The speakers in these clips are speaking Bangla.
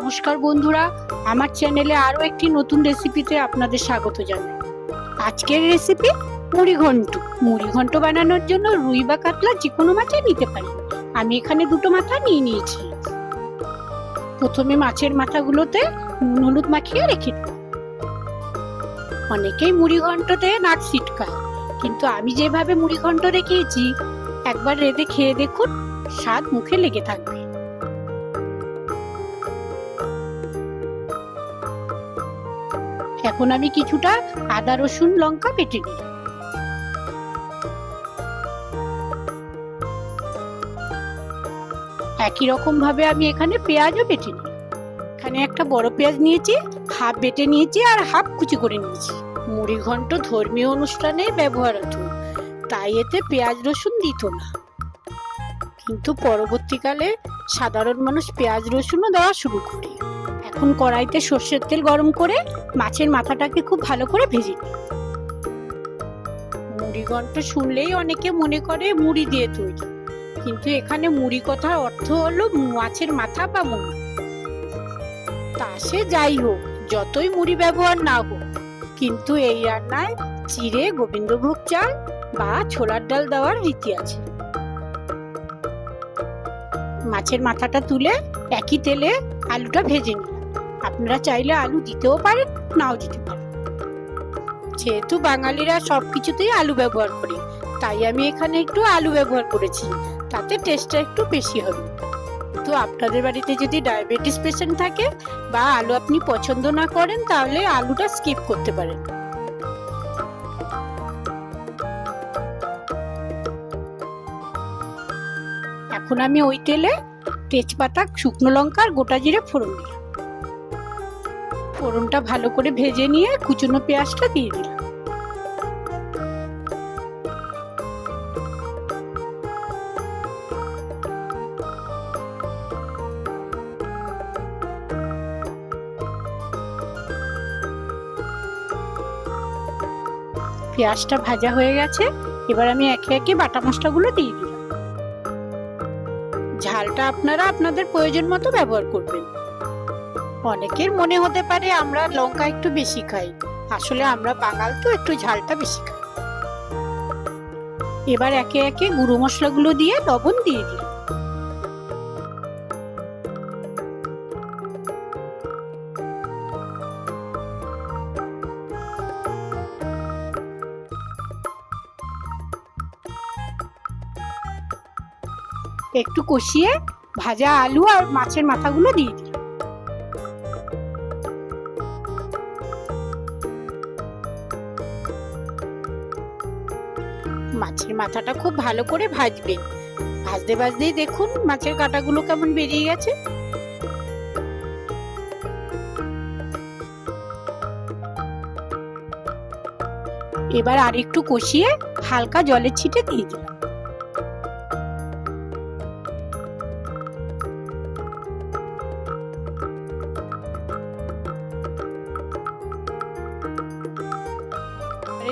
নমস্কার বন্ধুরা, আমার চ্যানেলে আরো একটি নতুন রেসিপিতে আপনাদের স্বাগত জানাই। আজকের রেসিপি মুড়ি ঘন্ট। মুড়ি ঘন্ট বানানোর জন্য রুই বা কাতলা যে কোনো মাছই নিতে পারেন। আমি এখানে দুটো মাথা নিয়ে নিয়েছি। প্রথমে মাছের মাথাগুলোতে নুন হলুদ মাখিয়ে রেখে দিই। অনেকেই মুড়ি ঘন্টতে নাক ছিটকায়, কিন্তু আমি যেভাবে মুড়ি ঘন্ট দেখিয়েছি একবার রেঁধে খেয়ে দেখুন, স্বাদ মুখে লেগে থাকবে। এখন আমি কিছুটা আদা রসুন লঙ্কা বেটে নিই। একই রকম ভাবে আমি এখানে পেঁয়াজও বেটে নিই। এখানে একটা বড় পেঁয়াজ নিয়েছি, হাফ বেটে নিয়েছি আর হাফ কুচি করে নিয়েছি। মুড়ি ঘন্ট ধর্মীয় অনুষ্ঠানে ব্যবহার হতো, তাই এতে পেঁয়াজ রসুন দিত না, কিন্তু পরবর্তীকালে সাধারণ মানুষ পেঁয়াজ রসুনও দেওয়া শুরু করে। এখন কড়াইতে সর্ষের তেল গরম করে মাছের মাথাটাকে খুব ভালো করে ভেজে নিই। মুড়ি ঘন্ট শুনলেই অনেকে মনে করে মুড়ি দিয়ে তৈরি, কিন্তু এখানে মুড়ি কথার অর্থ হলো মাছের মাথা বা মুড়ি। তা সে যাই হোক, যতই মুড়ি ব্যবহার না হোক, কিন্তু এই রান্নায় চিড়ে, গোবিন্দভোগ চাল বা ছোলার ডাল দেওয়ার রীতি আছে। মাছের মাথাটা তুলে একই তেলে আলুটা ভেজে নিলাম। আপনারা চাইলে আলু দিতেও পারেন, নাও দিতে পারেন। যেহেতু বাঙালিরা সবকিছুতেই আলু ব্যবহার করি, তাই আমি এখানে একটু আলু ব্যবহার করেছি, তাতে টেস্টটা একটু বেশি হবে। তো আপনাদের বাড়িতে যদি ডায়াবেটিস পেশেন্ট থাকে বা আলু আপনি পছন্দ না করেন, তাহলে আলুটা স্কিপ করতে পারেন। এখন আমি ওই তেলে তেজপাতা, শুকনো লঙ্কা আর গোটা জিরে ফোড়ন দিলাম। ফোড়নটা ভালো করে ভেজে নিয়ে কুচনো পেঁয়াজটা দিয়ে দিলাম। পেঁয়াজটা ভাজা হয়ে গেছে, এবার আমি একে একে বাটা মশলাগুলো দিয়ে দিলাম। ঝালটা আপনারা আপনাদের প্রয়োজন মতো ব্যবহার করবেন। অনেকের মনে হতে পারে আমরা লঙ্কা একটু বেশি খাই, আসলে আমরা বাঙাল তো একটু ঝালটা বেশি খাই। এবার একে একে গুঁড়ো মশলাগুলো দিয়ে লবণ দিয়ে দিই। একটু কষিয়ে ভাজা আলু আর মাছের মাথাগুলো দিয়ে দিই। মাছের মাথাটা খুব ভালো করে ভাজবেন। ভাজতে ভাজতেই দেখুন মাছের কাঁটাগুলো কেমন বেরিয়ে গেছে। এবার আর একটু কষিয়ে হালকা জলের ছিটে দিয়ে দিলাম।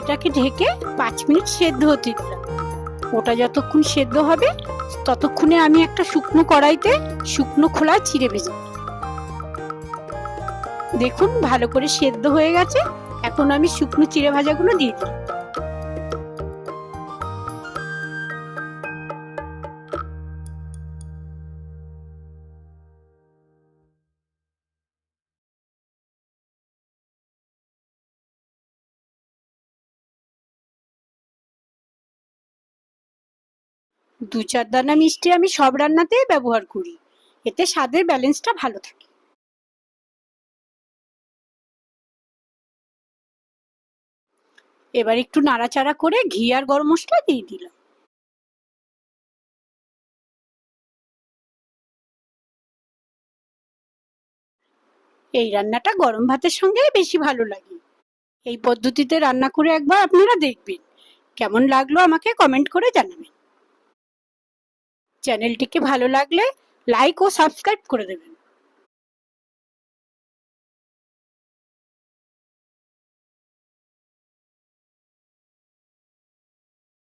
এটাকে ঢেকে 5 মিনিট সেদ্ধ হতে দিলাম। ওটা যতক্ষণ সেদ্ধ হবে ততক্ষণে আমি একটা শুকনো কড়াইতে শুকনো খোলা চিড়ে ভেজে নিই। দেখুন ভালো করে সেদ্ধ হয়ে গেছে। এখন আমি শুকনো চিড়ে ভাজাগুলো দিয়ে দিই। দু চার দানা মিষ্টি আমি সব রান্নাতেই ব্যবহার করি, এতে স্বাদের ব্যালেন্সটা ভালো থাকে। এবার একটু নাড়াচাড়া করে ঘি আর গরম মশলা দিয়ে দিলাম। এই রান্নাটা গরম ভাতের সঙ্গে বেশি ভালো লাগে। এই পদ্ধতিতে রান্না করে একবার আপনারা দেখবেন, কেমন লাগলো আমাকে কমেন্ট করে জানাবেন। চ্যানেলটিকে ভালো লাগলে লাইক ও সাবস্ক্রাইব করে দেবেন।